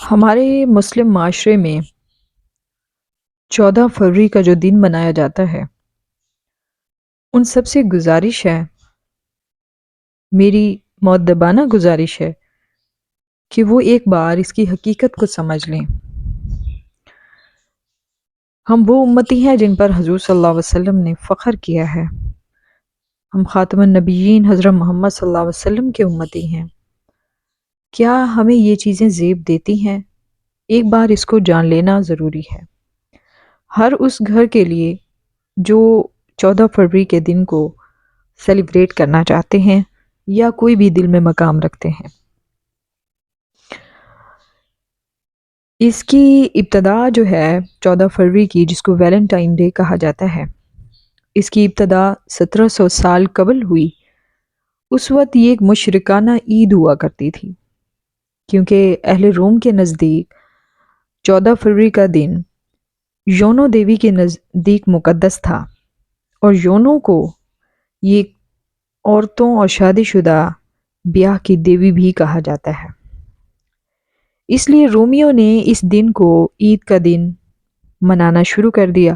ہمارے مسلم معاشرے میں 14 فروری کا جو دن منایا جاتا ہے، ان سب سے گزارش ہے، میری مؤدبانہ گزارش ہے کہ وہ ایک بار اس کی حقیقت کو سمجھ لیں۔ ہم وہ امتی ہیں جن پر حضور صلی اللہ علیہ وسلم نے فخر کیا ہے۔ ہم خاتم النبیین حضرت محمد صلی اللہ علیہ وسلم کے امتی ہیں۔ کیا ہمیں یہ چیزیں زیب دیتی ہیں؟ ایک بار اس کو جان لینا ضروری ہے۔ ہر اس گھر کے لیے جو 14 فروری کے دن کو سیلیبریٹ کرنا چاہتے ہیں یا کوئی بھی دل میں مقام رکھتے ہیں، اس کی ابتدا جو ہے 14 فروری کی، جس کو ویلنٹائن ڈے کہا جاتا ہے، اس کی ابتدا 1700 سال قبل ہوئی۔ اس وقت یہ ایک مشرکانہ عید ہوا کرتی تھی، کیونکہ اہل روم کے نزدیک 14 فروری کا دن یونو دیوی کے نزدیک مقدس تھا، اور یونو کو یہ عورتوں اور شادی شدہ بیاہ کی دیوی بھی کہا جاتا ہے۔ اس لیے رومیوں نے اس دن کو عید کا دن منانا شروع کر دیا۔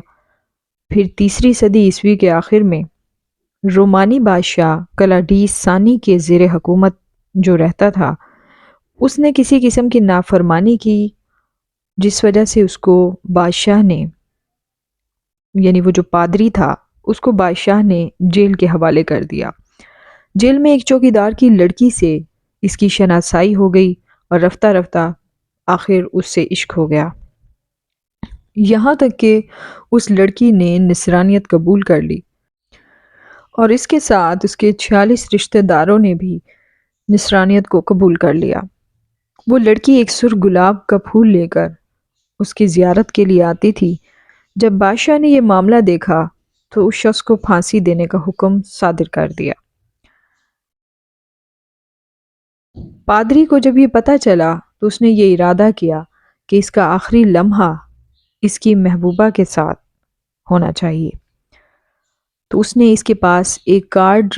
پھر تیسری صدی عیسوی کے آخر میں رومانی بادشاہ کلاڈیس ثانی کے زیر حکومت جو رہتا تھا، اس نے کسی قسم کی نافرمانی کی، جس وجہ سے اس کو بادشاہ نے، یعنی وہ جو پادری تھا، اس کو بادشاہ نے جیل کے حوالے کر دیا۔ جیل میں ایک چوکیدار کی لڑکی سے اس کی شناسائی ہو گئی، اور رفتہ رفتہ آخر اس سے عشق ہو گیا، یہاں تک کہ اس لڑکی نے نصرانیت قبول کر لی، اور اس کے ساتھ اس کے 46 رشتہ داروں نے بھی نصرانیت کو قبول کر لیا۔ وہ لڑکی ایک سرخ گلاب کا پھول لے کر اس کی زیارت کے لیے آتی تھی۔ جب بادشاہ نے یہ معاملہ دیکھا تو اس شخص کو پھانسی دینے کا حکم صادر کر دیا۔ پادری کو جب یہ پتہ چلا تو اس نے یہ ارادہ کیا کہ اس کا آخری لمحہ اس کی محبوبہ کے ساتھ ہونا چاہیے۔ تو اس نے اس کے پاس ایک کارڈ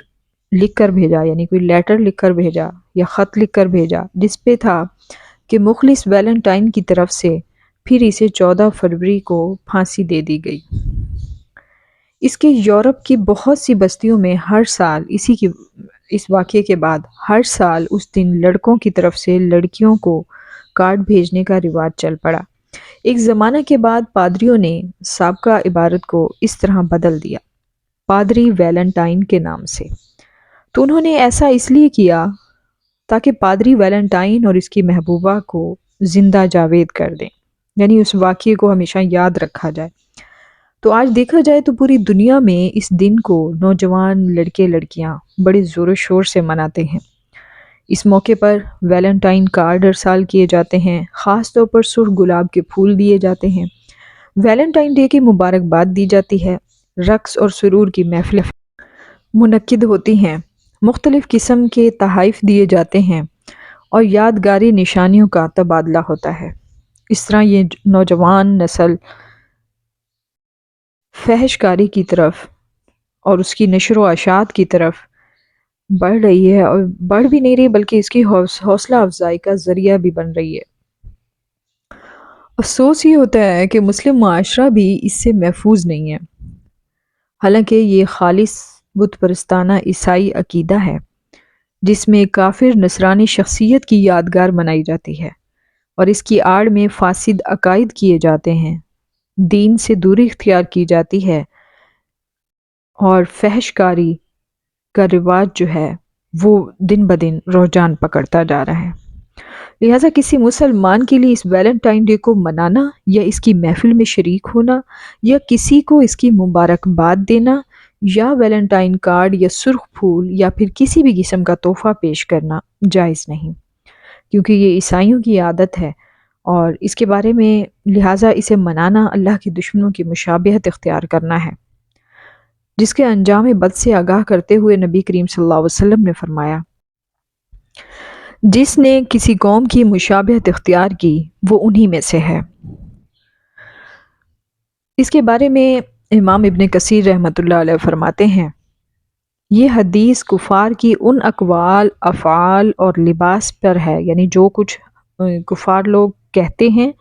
لکھ کر بھیجا، یعنی کوئی لیٹر لکھ کر بھیجا یا خط لکھ کر بھیجا، جس پہ تھا کہ مخلص ویلنٹائن کی طرف سے پھر اسے 14 فروری کو پھانسی دے دی گئی۔ اس کے یورپ کی بہت سی بستیوں میں ہر سال اس واقعے کے بعد ہر سال اس دن لڑکوں کی طرف سے لڑکیوں کو کارڈ بھیجنے کا رواج چل پڑا۔ ایک زمانہ کے بعد پادریوں نے سابقہ عبارت کو اس طرح بدل دیا، پادری ویلنٹائن کے نام سے۔ تو انہوں نے ایسا اس لیے کیا تاکہ پادری ویلنٹائن اور اس کی محبوبہ کو زندہ جاوید کر دیں، یعنی اس واقعے کو ہمیشہ یاد رکھا جائے۔ تو آج دیکھا جائے تو پوری دنیا میں اس دن کو نوجوان لڑکے لڑکیاں بڑے زور و شور سے مناتے ہیں۔ اس موقع پر ویلنٹائن کارڈ ارسال کیے جاتے ہیں، خاص طور پر سرخ گلاب کے پھول دیے جاتے ہیں، ویلنٹائن ڈے کی مبارکباد دی جاتی ہے، رقص اور سرور کی محفلیں منعقد ہوتی ہیں، مختلف قسم کے تحائف دیے جاتے ہیں، اور یادگاری نشانیوں کا تبادلہ ہوتا ہے۔ اس طرح یہ نوجوان نسل فحش کاری کی طرف اور اس کی نشر و اشاعت کی طرف بڑھ رہی ہے، اور بڑھ بھی نہیں رہی بلکہ اس کی حوصلہ افزائی کا ذریعہ بھی بن رہی ہے۔ افسوس یہ ہوتا ہے کہ مسلم معاشرہ بھی اس سے محفوظ نہیں ہے، حالانکہ یہ خالص بت پرستانہ عیسائی عقیدہ ہے، جس میں کافر نصرانی شخصیت کی یادگار منائی جاتی ہے، اور اس کی آڑ میں فاسد عقائد کیے جاتے ہیں، دین سے دوری اختیار کی جاتی ہے، اور فحش کاری کا رواج جو ہے وہ دن بدن رجحان پکڑتا جا رہا ہے۔ لہٰذا کسی مسلمان کے لیے اس ویلنٹائن ڈے کو منانا یا اس کی محفل میں شریک ہونا یا کسی کو اس کی مبارکباد دینا یا ویلنٹائن کارڈ یا سرخ پھول یا پھر کسی بھی قسم کا تحفہ پیش کرنا جائز نہیں، کیونکہ یہ عیسائیوں کی عادت ہے، اور اس کے بارے میں لہٰذا اسے منانا اللہ کے دشمنوں کی مشابہت اختیار کرنا ہے، جس کے انجام بد سے آگاہ کرتے ہوئے نبی کریم صلی اللہ علیہ وسلم نے فرمایا، جس نے کسی قوم کی مشابہت اختیار کی وہ انہی میں سے ہے۔ اس کے بارے میں امام ابن کثیر رحمۃ اللہ علیہ فرماتے ہیں، یہ حدیث کفار کی ان اقوال، افعال اور لباس پر ہے، یعنی جو کچھ کفار لوگ کہتے ہیں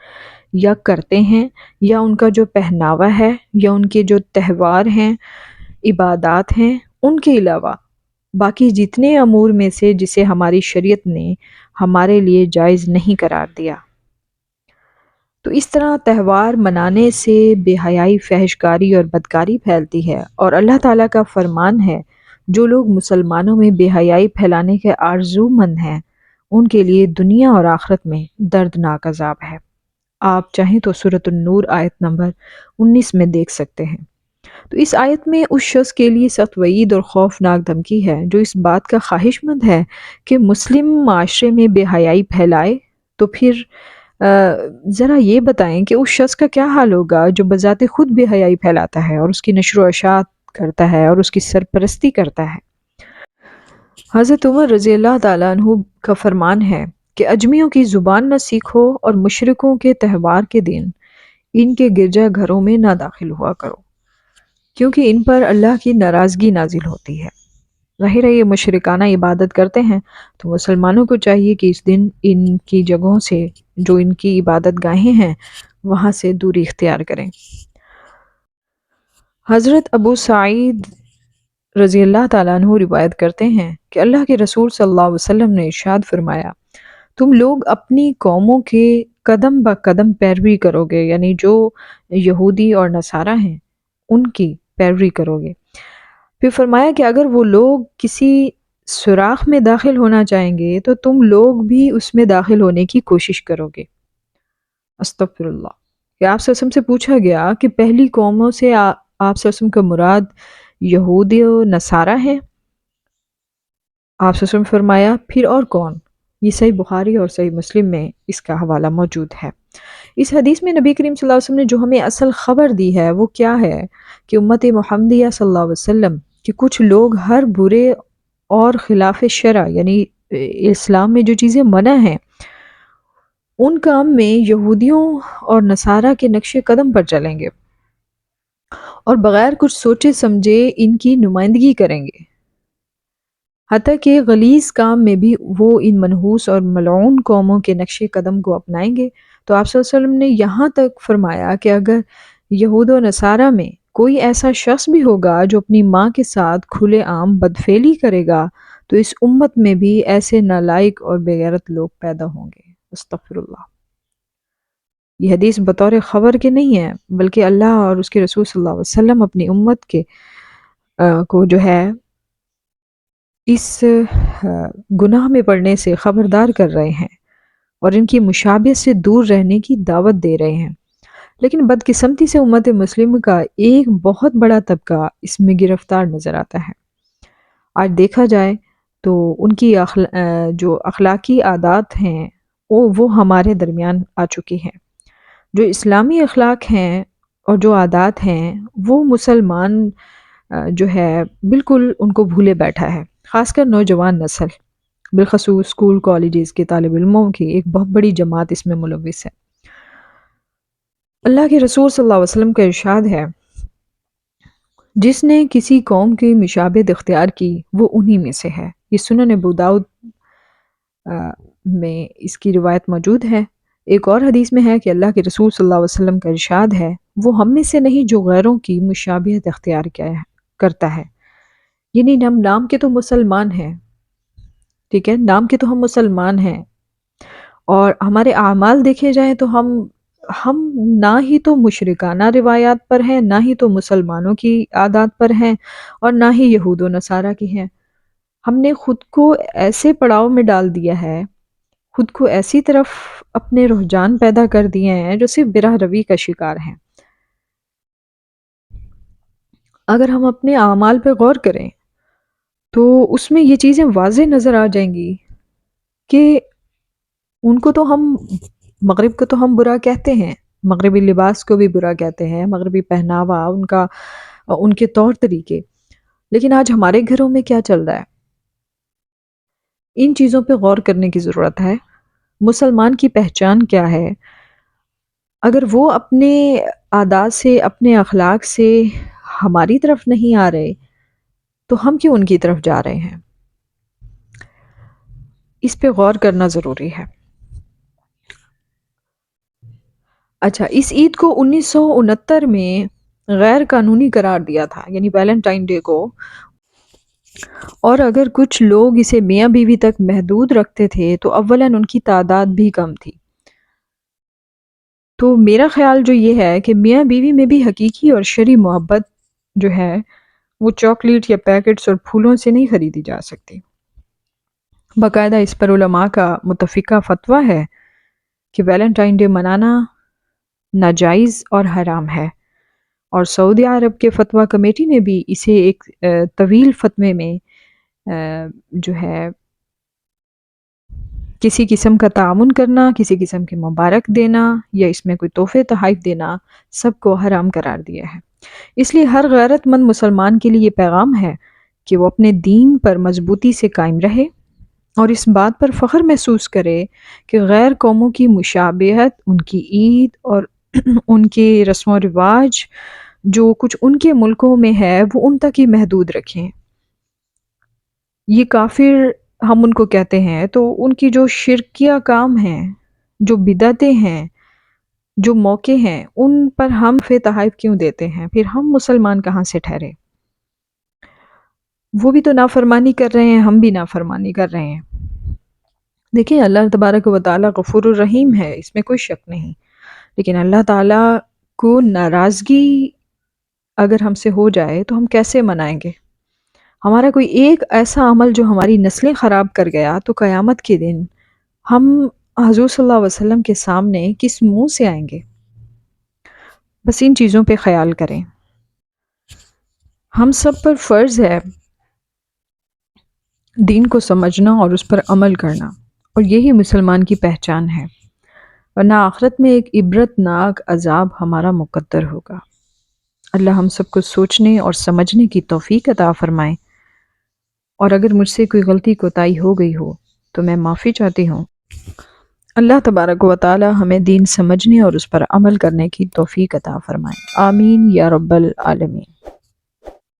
یا کرتے ہیں، یا ان کا جو پہناوا ہے، یا ان کے جو تہوار ہیں، عبادات ہیں، ان کے علاوہ باقی جتنے امور میں سے جسے ہماری شریعت نے ہمارے لیے جائز نہیں قرار دیا۔ تو اس طرح تہوار منانے سے بے حیائی، فحش کاری اور بدکاری پھیلتی ہے، اور اللہ تعالیٰ کا فرمان ہے جو لوگ مسلمانوں میں بے حیائی پھیلانے کے آرزو مند ہیں ان کے لیے دنیا اور آخرت میں دردناک عذاب ہے۔ آپ چاہیں تو سورۃ النور آیت نمبر 19 میں دیکھ سکتے ہیں۔ تو اس آیت میں اس شخص کے لیے سخت وعید اور خوفناک دھمکی ہے جو اس بات کا خواہش مند ہے کہ مسلم معاشرے میں بے حیائی پھیلائے۔ تو پھر ذرا یہ بتائیں کہ اس شخص کا کیا حال ہوگا جو بذات خود بے حیائی پھیلاتا ہے اور اس کی نشر و اشاعت کرتا ہے اور اس کی سرپرستی کرتا ہے۔ حضرت عمر رضی اللہ تعالیٰ عنہ کا فرمان ہے کہ اجمیوں کی زبان نہ سیکھو اور مشرکوں کے تہوار کے دن ان کے گرجا گھروں میں نہ داخل ہوا کرو، کیونکہ ان پر اللہ کی ناراضگی نازل ہوتی ہے۔ ظاہر ہے یہ مشرکانہ عبادت کرتے ہیں، تو مسلمانوں کو چاہیے کہ اس دن ان کی جگہوں سے، جو ان کی عبادت گاہیں ہیں، وہاں سے دوری اختیار کریں۔ حضرت ابو سعید رضی اللہ تعالیٰ عنہ روایت کرتے ہیں کہ اللہ کے رسول صلی اللہ علیہ وسلم نے ارشاد فرمایا، تم لوگ اپنی قوموں کے قدم بہ قدم پیروی کرو گے، یعنی جو یہودی اور نصارہ ہیں ان کی پیروی کرو گے۔ پھر فرمایا کہ اگر وہ لوگ کسی سوراخ میں داخل ہونا چاہیں گے تو تم لوگ بھی اس میں داخل ہونے کی کوشش کرو گے۔ استغفر اللہ۔ کہ آپ صلی اللہ علیہ وسلم سے پوچھا گیا کہ پہلی قوموں سے آپ صلی اللہ علیہ وسلم کا مراد یہودی و نصارہ ہیں؟ آپ صلی اللہ علیہ وسلم فرمایا پھر اور کون؟ یہ صحیح بخاری اور صحیح مسلم میں اس کا حوالہ موجود ہے۔ اس حدیث میں نبی کریم صلی اللہ علیہ وسلم نے جو ہمیں اصل خبر دی ہے وہ کیا ہے کہ امت محمدیہ صلی اللہ علیہ وسلم کہ کچھ لوگ ہر برے اور خلاف شرع، یعنی اسلام میں جو چیزیں منع ہیں، ان کام میں یہودیوں اور نصارہ کے نقش قدم پر چلیں گے اور بغیر کچھ سوچے سمجھے ان کی نمائندگی کریں گے، حتیٰ کہ غلیظ کام میں بھی وہ ان منحوس اور ملعون قوموں کے نقش قدم کو اپنائیں گے۔ تو آپ صلی اللہ علیہ وسلم نے یہاں تک فرمایا کہ اگر یہود و نصارہ میں کوئی ایسا شخص بھی ہوگا جو اپنی ماں کے ساتھ کھلے عام بدفعلی کرے گا تو اس امت میں بھی ایسے نالائق اور بے غیرت لوگ پیدا ہوں گے۔ استغفر اللہ۔ یہ حدیث بطور خبر کے نہیں ہے، بلکہ اللہ اور اس کے رسول صلی اللہ علیہ وسلم اپنی امت کے کو جو ہے اس گناہ میں پڑنے سے خبردار کر رہے ہیں اور ان کی مشابہت سے دور رہنے کی دعوت دے رہے ہیں۔ لیکن بدقسمتی سے امت مسلم کا ایک بہت بڑا طبقہ اس میں گرفتار نظر آتا ہے۔ آج دیکھا جائے تو ان کی جو اخلاقی عادات ہیں وہ ہمارے درمیان آ چکی ہیں۔ جو اسلامی اخلاق ہیں اور جو عادات ہیں وہ مسلمان جو ہے بالکل ان کو بھولے بیٹھا ہے، خاص کر نوجوان نسل، بالخصوص اسکول کالجز کے طالب علموں کی ایک بہت بڑی جماعت اس میں ملوث ہے۔ اللہ کے رسول صلی اللہ علیہ وسلم کا ارشاد ہے، جس نے کسی قوم کی مشابہت اختیار کی وہ انہی میں سے ہے۔ یہ سنن ابو داؤد میں اس کی روایت موجود ہے۔ ایک اور حدیث میں ہے کہ اللہ کے رسول صلی اللہ علیہ وسلم کا ارشاد ہے، وہ ہم میں سے نہیں جو غیروں کی مشابہت اختیار کرتا ہے۔ یعنی ہم نام کے تو مسلمان ہیں، ٹھیک ہے، نام کے تو ہم مسلمان ہیں، اور ہمارے اعمال دیکھے جائیں تو ہم نہ ہی تو مشرکانہ روایات پر ہیں، نہ ہی تو مسلمانوں کی عادات پر ہیں، اور نہ ہی یہود و نصارہ کی ہیں۔ ہم نے خود کو ایسے پڑاؤ میں ڈال دیا ہے، خود کو ایسی طرف اپنے رجحان پیدا کر دیے ہیں جو صرف براہ روی کا شکار ہیں۔ اگر ہم اپنے اعمال پہ غور کریں تو اس میں یہ چیزیں واضح نظر آ جائیں گی کہ ان کو تو ہم، مغرب کو تو ہم برا کہتے ہیں، مغربی لباس کو بھی برا کہتے ہیں، مغربی پہناوا، ان کے طور طریقے، لیکن آج ہمارے گھروں میں کیا چل رہا ہے؟ ان چیزوں پہ غور کرنے کی ضرورت ہے۔ مسلمان کی پہچان کیا ہے؟ اگر وہ اپنے عادات سے، اپنے اخلاق سے ہماری طرف نہیں آ رہے تو ہم کیوں ان کی طرف جا رہے ہیں؟ اس پہ غور کرنا ضروری ہے۔ اچھا، اس عید کو 1969 میں غیر قانونی قرار دیا تھا، یعنی ویلنٹائن ڈے کو، اور اگر کچھ لوگ اسے میاں بیوی تک محدود رکھتے تھے تو اولاً ان کی تعداد بھی کم تھی۔ تو میرا خیال جو یہ ہے کہ میاں بیوی میں بھی حقیقی اور شرعی محبت جو ہے وہ چاکلیٹ یا پیکٹس اور پھولوں سے نہیں خریدی جا سکتی۔ باقاعدہ اس پر علماء کا متفقہ فتویٰ ہے کہ ویلنٹائن ڈے منانا ناجائز اور حرام ہے، اور سعودی عرب کے فتویٰ کمیٹی نے بھی اسے ایک طویل فتوے میں جو ہے کسی قسم کا تعاون کرنا، کسی قسم کے مبارک دینا یا اس میں کوئی تحفے تحائف دینا سب کو حرام قرار دیا ہے۔ اس لیے ہر غیرت مند مسلمان کے لیے یہ پیغام ہے کہ وہ اپنے دین پر مضبوطی سے قائم رہے اور اس بات پر فخر محسوس کرے کہ غیر قوموں کی مشابہت، ان کی عید اور ان کے رسم و رواج جو کچھ ان کے ملکوں میں ہے وہ ان تک ہی محدود رکھیں۔ یہ کافر ہم ان کو کہتے ہیں، تو ان کی جو شرکیہ کام ہیں، جو بدعتیں ہیں، جو موقع ہیں، ان پر ہم تحائف کیوں دیتے ہیں؟ پھر ہم مسلمان کہاں سے ٹھہرے؟ وہ بھی تو نافرمانی کر رہے ہیں، ہم بھی نافرمانی کر رہے ہیں۔ دیکھیں، اللہ تبارک و تعالیٰ غفور الرحیم ہے، اس میں کوئی شک نہیں، لیکن اللہ تعالیٰ کو ناراضگی اگر ہم سے ہو جائے تو ہم کیسے منائیں گے؟ ہمارا کوئی ایک ایسا عمل جو ہماری نسلیں خراب کر گیا تو قیامت کے دن ہم حضور صلی اللہ علیہ وسلم کے سامنے کس منہ سے آئیں گے؟ بس ان چیزوں پہ خیال کریں۔ ہم سب پر فرض ہے دین کو سمجھنا اور اس پر عمل کرنا، اور یہی مسلمان کی پہچان ہے، ورنہ آخرت میں ایک عبرت ناک عذاب ہمارا مقدر ہوگا۔ اللہ ہم سب کو سوچنے اور سمجھنے کی توفیق عطا فرمائے، اور اگر مجھ سے کوئی غلطی کوتاہی ہو گئی ہو تو میں معافی چاہتی ہوں۔ اللہ تبارک و تعالی ہمیں دین سمجھنے اور اس پر عمل کرنے کی توفیق عطا فرمائے، آمین یا رب العالمین۔